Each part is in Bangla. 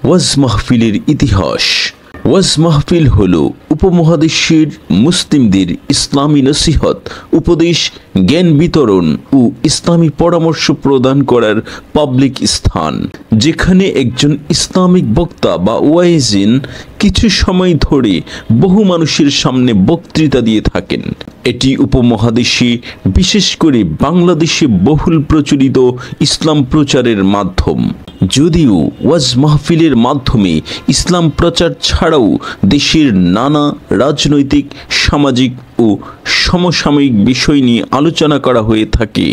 ওয়াজ মাহফিলের ইতিহাস। ওয়াজ মাহফিল হলো উপমহাদেশের মুসলিমদের ইসলামী নসিহত, উপদেশ, জ্ঞান বিতরণ ও ইসলামী পরামর্শ প্রদান করার পাবলিক স্থান, যেখানে একজন ইসলামিক বক্তা বা ওয়াইজিন কিছু সময় ধরে বহু মানুষের সামনে বক্তৃতা দিয়ে থাকেন। এটি উপমহাদেশে, বিশেষ করে বাংলাদেশে বহুল প্রচলিত ইসলাম প্রচারের মাধ্যম। যদিও ওয়াজ মাহফিলের মাধ্যমে ইসলাম প্রচার ছাড়াও দেশের নানা রাজনৈতিক, সামাজিক ও সমসাময়িক বিষয় নিয়ে আলোচনা করা হয়ে থাকে।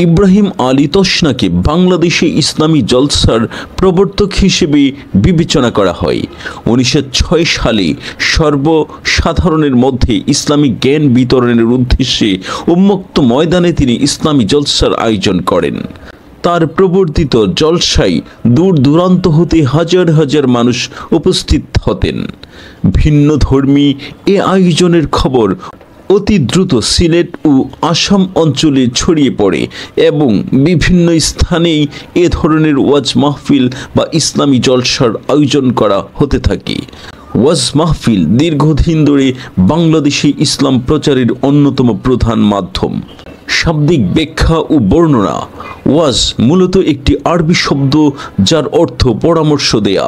ইব্রাহিম আলী তসনাকে বাংলাদেশে ইসলামী জলসার প্রবর্তক হিসেবে বিবেচনা করা হয়। 1906 সালে সর্বসাধারণের মধ্যে ইসলামিক জ্ঞান বিতরণের উদ্দেশ্যে উন্মুক্ত ময়দানে তিনি ইসলামী জলসার আয়োজন করেন। তার প্রবর্তিত জলসায় দূর দূরান্ত হতে হাজার হাজার মানুষ উপস্থিত হতেন। ভিন্ন ধর্মী এ আয়োজনের খবর অতি দ্রুত সিলেট ও আসাম অঞ্চলে ছড়িয়ে পড়ে এবং বিভিন্ন স্থানেই এ ধরনের ওয়াজ মাহফিল বা ইসলামী জলসার আয়োজন করা হতে থাকে। ওয়াজ মাহফিল দীর্ঘদিন ধরে বাংলাদেশে ইসলাম প্রচারের অন্যতম প্রধান মাধ্যম। শাব্দিক ব্যাখ্যা ও বর্ণনা। ওয়াজ মূলত একটি আরবি শব্দ যার অর্থ পরামর্শ দেয়া।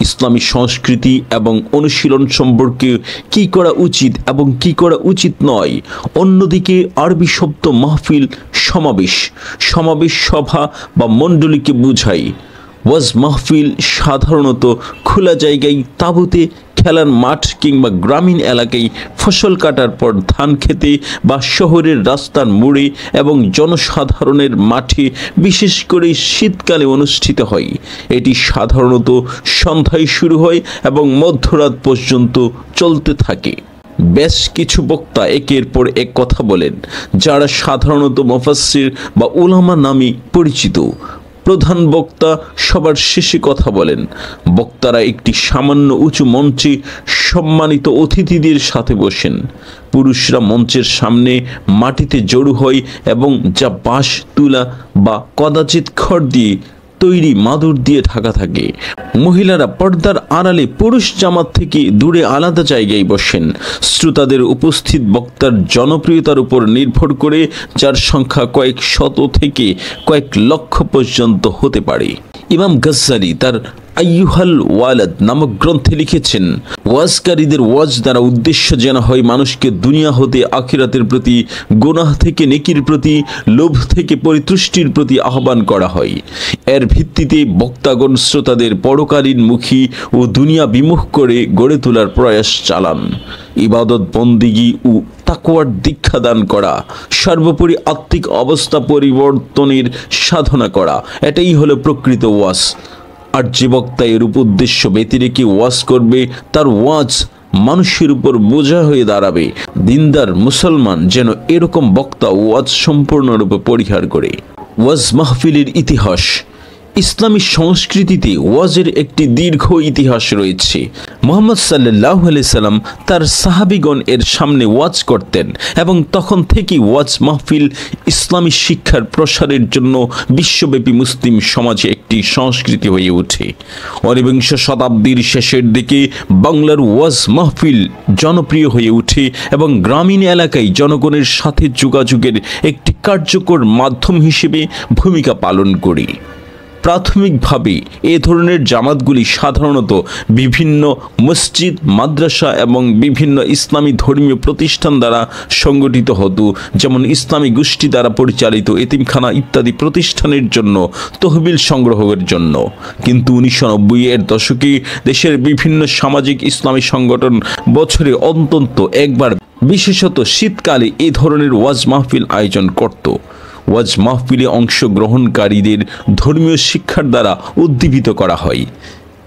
ইসলামী সংস্কৃতি এবং অনুশীলন সম্পর্কে কি করা উচিত এবং কি করা উচিত নয়। অন্যদিকে আরবি শব্দ মাহফিল সমাবেশ, সভা বা মণ্ডলীকে বোঝায়। ওয়াজ মাহফিল সাধারণত খোলা জায়গায়, তাঁবুতে, খেলার মাঠ কিংবা গ্রামীণ এলাকায়, ফসল কাটার পর ধান খেতে বা শহরের রাস্তার মোড়ে এবং জনসাধারণের মাঠে, বিশেষ করে শীতকালে অনুষ্ঠিত হয়। এটি সাধারণত সন্ধ্যায় শুরু হয় এবং মধ্যরাত পর্যন্ত চলতে থাকে। বেশ কিছু বক্তা একের পর এক কথা বলেন, যারা সাধারণত মুফাসসির বা উলামা নামে পরিচিত। প্রধান বক্তা সবার শেষে কথা বলেন। বক্তারা একটি সামান্য উঁচু মঞ্চে সম্মানিত অতিথিদের সাথে বসেন। পুরুষরা মঞ্চের সামনে মাটিতে জড়ো হয় এবং যা বাঁশ, তুলা বা কদাচিৎ খড় দিয়ে তৈরি মাদুর দিয়ে ঢাকা থাকে। মহিলারা পর্দার আড়ালে পুরুষ জামাত থেকে দূরে আলাদা জায়গায় বসেন। শ্রোতাদের উপস্থিত বক্তার জনপ্রিয়তার উপর নির্ভর করে, যার সংখ্যা কয়েক শত থেকে কয়েক লক্ষ পর্যন্ত হতে পারে। ইমাম গজ্জালি তার আইয়ুহাল ওয়ালাদ নামক গ্রন্থে লিখেছেন, ওয়াজকারীদের ওয়াজ দ্বারা উদ্দেশ্য যেন হয় মানুষকে দুনিয়া হতে আখিরাতের প্রতি, গুনাহ থেকে নেকির প্রতি, লোভ থেকে পরিতুষ্টির প্রতি আহ্বান করা হয়। এর ভিত্তিতে বক্তাগণ শ্রোতাদের পরকালীন মুখী ও দুনিয়া বিমুখ করে গড়ে তোলার প্রয়াস চালান। ইবাদত, বন্দিগি ও তাকওয়ার দীক্ষা দান করা, সর্বোপরি আত্মিক অবস্থা পরিবর্তনের সাধনা করা, এটাই হলো প্রকৃত ওয়াজ। আর যে বক্তা এরূপ উদ্দেশ্য ব্যতি রেখে ওয়াজ করবে, তার ওয়াজ মানুষের উপর বোঝা হয়ে দাঁড়াবে। দিনদার মুসলমান যেন এরকম বক্তা ওয়াজ সম্পূর্ণরূপে পরিহার করে। ওয়াজ মাহফিলের ইতিহাস। ইসলামী সংস্কৃতিতে ওয়াজের একটি দীর্ঘ ইতিহাস রয়েছে। মুহাম্মদ সাল্লাল্লাহু আলাইহি সাল্লাম তার সাহাবীগণ এর সামনে ওয়াজ করতেন এবং তখন থেকেই ওয়াজ মাহফিল ইসলামী শিক্ষার প্রসারের জন্য বিশ্বব্যাপী মুসলিম সমাজে একটি সংস্কৃতি হয়ে ওঠে। ঊনবিংশ শতাব্দীর শেষের দিকে বাংলার ওয়াজ মাহফিল জনপ্রিয় হয়ে ওঠে এবং গ্রামীণ এলাকায় জনগণের সাথে যোগাযোগের একটি কার্যকর মাধ্যম হিসেবে ভূমিকা পালন করে। প্রাথমিকভাবে এ ধরনের জামাতগুলি সাধারণত বিভিন্ন মসজিদ, মাদ্রাসা এবং বিভিন্ন ইসলামী ধর্মীয় প্রতিষ্ঠান দ্বারা সংগঠিত হতো, যেমন ইসলামী গোষ্ঠী দ্বারা পরিচালিত এতিমখানা ইত্যাদি প্রতিষ্ঠানের জন্য তহবিল সংগ্রহের জন্য। কিন্তু 1990-এর দশকে দেশের বিভিন্ন সামাজিক ইসলামী সংগঠন বছরে অন্তত একবার, বিশেষত শীতকালে এ ধরনের ওয়াজ মাহফিল আয়োজন করত। ওয়াজ মাহফিলে অংশগ্রহণকারীদের ধর্মীয় শিক্ষার দ্বারা উদ্দীপিত করা হয়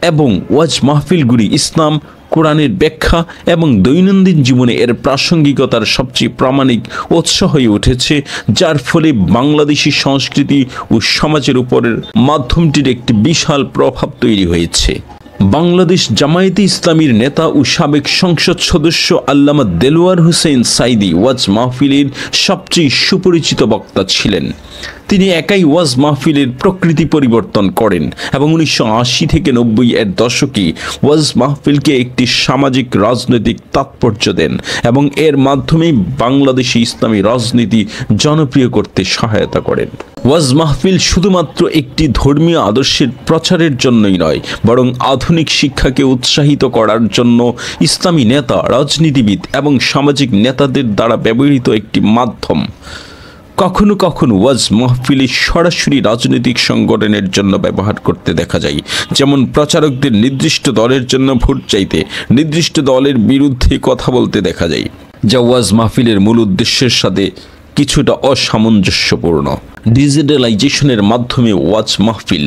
এবং ওয়াজ মাহফিলগুলি ইসলাম, কোরআনের ব্যাখ্যা এবং দৈনন্দিন জীবনে এর প্রাসঙ্গিকতার সবচেয়ে প্রামাণিক উৎস হয়ে উঠেছে, যার ফলে বাংলাদেশি সংস্কৃতি ও সমাজের উপরের মাধ্যমটির একটি বিশাল প্রভাব তৈরি হয়েছে। বাংলাদেশ জামায়াতে ইসলামীর নেতা ও সাবেক সংসদ সদস্য আল্লামা দেলোয়ার হোসেন সাঈদী ওয়াজ মাহফিলের সবচেয়ে সুপরিচিত বক্তা ছিলেন। তিনি একাই ওয়াজ মাহফিলের প্রকৃতি পরিবর্তন করেন এবং 1980 থেকে 90 এর দশকে ওয়াজ মাহফিলকে একটি সামাজিক রাজনৈতিক তাৎপর্য দেন এবং এর মাধ্যমে বাংলাদেশি ইসলামী রাজনীতি জনপ্রিয় করতে সহায়তা করেন। ওয়াজ মাহফিল শুধুমাত্র একটি ধর্মীয় আদর্শের প্রচারের জন্যই নয়, বরং আধুনিক শিক্ষাকে উৎসাহিত করার জন্য ইসলামী নেতা, রাজনীতিবিদ এবং সামাজিক নেতাদের দ্বারা ব্যবহৃত একটি মাধ্যম। কখনো কখনো ওয়াজ মাহফিলে সরাসরি রাজনৈতিক সংগঠনের জন্য ব্যবহার করতে দেখা যায়, যেমন প্রচারকদের নির্দিষ্ট দলের জন্য ভোট চাইতে, নির্দিষ্ট দলের বিরুদ্ধে কথা বলতে দেখা যায়, যা ওয়াজ মাহফিলের মূল উদ্দেশ্যের সাথে কিছুটা অসামঞ্জস্যপূর্ণ। ডিজিটালাইজেশনের মাধ্যমে ওয়াজ মাহফিল,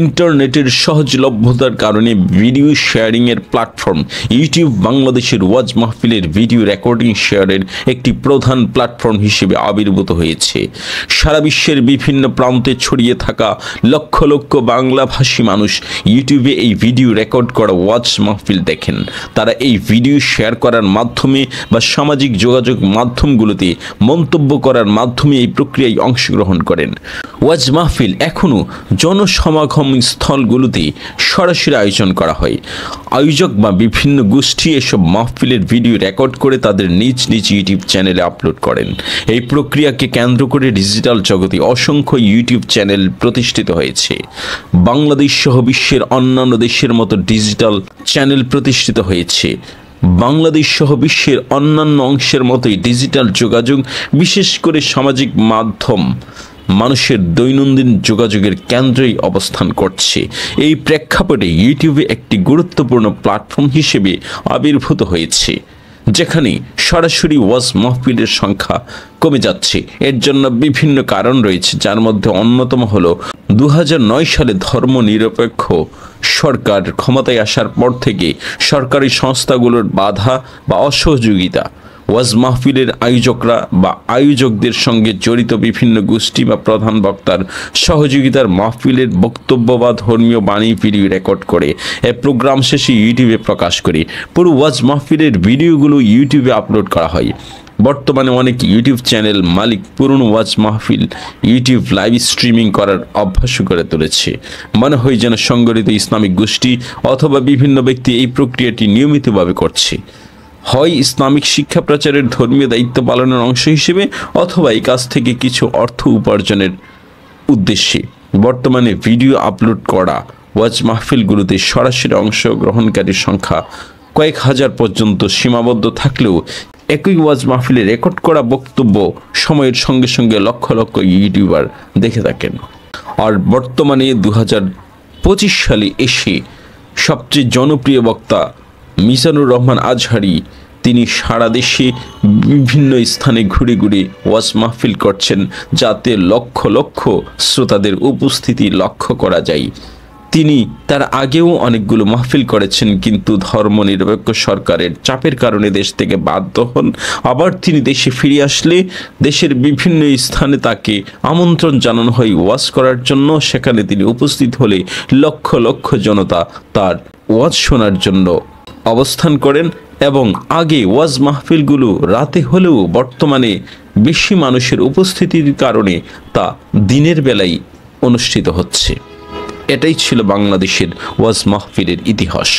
ইন্টারনেটের সহজলভ্যতার কারণে ভিডিও শেয়ারিংয়ের প্ল্যাটফর্ম ইউটিউব বাংলাদেশের ওয়াজ মাহফিলের ভিডিও রেকর্ডিং শেয়ারের একটি প্রধান প্ল্যাটফর্ম হিসেবে আবির্ভূত হয়েছে। সারা বিশ্বের বিভিন্ন প্রান্তে ছড়িয়ে থাকা লক্ষ লক্ষ বাংলাভাষী মানুষ ইউটিউবে এই ভিডিও রেকর্ড করা ওয়াজ মাহফিল দেখেন। তারা এই ভিডিও শেয়ার করার মাধ্যমে বা সামাজিক যোগাযোগ মাধ্যমগুলোতে মন্তব্য করার মাধ্যমে এই প্রক্রিয়ায় অংশগ্রহণ করেন। ওয়াজ মাহফিল এখনও জনসমাগম স্থলগুলোতে সরাসরি আয়োজন করা হয়। আয়োজক বা বিভিন্ন গোষ্ঠী এসব মাহফিলের ভিডিও রেকর্ড করে তাদের নিজ নিজ ইউটিউব চ্যানেলে আপলোড করেন। এই প্রক্রিয়াকে কেন্দ্র করে ডিজিটাল জগতে অসংখ্য ইউটিউব চ্যানেল প্রতিষ্ঠিত হয়েছে। বাংলাদেশ সহ বিশ্বের অন্যান্য দেশের মতো ডিজিটাল চ্যানেল প্রতিষ্ঠিত হয়েছে। বাংলাদেশ সহ বিশ্বের অন্যান্য অংশের মতোই ডিজিটাল যোগাযোগ, বিশেষ করে সামাজিক মাধ্যম, মানুষের দৈনন্দিন যোগাযোগের কেন্দ্রেই অবস্থান করছে। এই প্রেক্ষাপটে ইউটিউবে একটি গুরুত্বপূর্ণ প্ল্যাটফর্ম হিসেবে আবির্ভূত হয়েছে, যেখানে সরাসরি ওয়াজ মাহফিলের সংখ্যা কমে যাচ্ছে। এর জন্য বিভিন্ন কারণ রয়েছে, যার মধ্যে অন্যতম হলো 2009 সালে ধর্মনিরপেক্ষ সরকার ক্ষমতায় আসার পর থেকে সরকারি সংস্থাগুলোর বাধা বা অসহযোগিতা, ওয়াজ মাহফিলের আয়োজকরা বা আয়োজকদের সঙ্গে জড়িত বিভিন্ন গোষ্ঠী বা প্রধান বক্তার সহযোগিতার মাহফিলের বক্তব্য বা ধর্মীয় বাণী ভিডিও রেকর্ড করে এই প্রোগ্রাম শেষে ইউটিউবে প্রকাশ করে পুরো ওয়াজ মাহফিলের ভিডিওগুলো ইউটিউবে আপলোড করা হয়। বর্তমানে অনেক ইউটিউব চ্যানেল মালিক পুরনো ওয়াজ মাহফিল ইউটিউব লাইভ স্ট্রিমিং করার অভ্যাস করে তুলেছে। মনে হয় যেন সংগঠিত ইসলামিক গোষ্ঠী অথবা বিভিন্ন ব্যক্তি এই প্রক্রিয়াটি নিয়মিতভাবে করছে, হয় ইসলামিক শিক্ষা প্রচারের ধর্মীয় দায়িত্ব পালনের অংশ হিসেবে অথবা এই কাজ থেকে কিছু অর্থ উপার্জনের উদ্দেশ্যে। বর্তমানে ভিডিও আপলোড করা ওয়াজ মাহফিলগুলোতে সরাসরি অংশগ্রহণকারীর সংখ্যা কয়েক হাজার পর্যন্ত সীমাবদ্ধ থাকলেও একই ওয়াজ মাহফিলে রেকর্ড করা বক্তব্য সময়ের সঙ্গে সঙ্গে লক্ষ লক্ষ ইউটিউবার দেখে থাকেন। আর বর্তমানে 2025 সালে এসে সবচেয়ে জনপ্রিয় বক্তা মিজানুর রহমান আজহারি, তিনি সারা দেশে বিভিন্ন স্থানে ঘুরে ঘুরে ওয়াজ মাহফিল করছেন, যাতে লক্ষ লক্ষ শ্রোতাদের উপস্থিতি লক্ষ্য করা যায়। তিনি তার আগেও অনেকগুলো মাহফিল করেছেন, কিন্তু ধর্মনিরপেক্ষ সরকারের চাপের কারণে দেশ থেকে বাধ্য হন। আবার তিনি দেশে ফিরে আসলে দেশের বিভিন্ন স্থানে তাকে আমন্ত্রণ জানানো হয় ওয়াজ করার জন্য। সেখানে তিনি উপস্থিত হলে লক্ষ লক্ষ জনতা তার ওয়াজ শোনার জন্য অবস্থান করেন। এবং আগে ওয়াজ মাহফিলগুলো রাতে হলেও বর্তমানে বেশি মানুষের উপস্থিতির কারণে তা দিনের বেলায় অনুষ্ঠিত হচ্ছে। এটাই ছিল বাংলাদেশের ওয়াজ মাহফিলের ইতিহাস।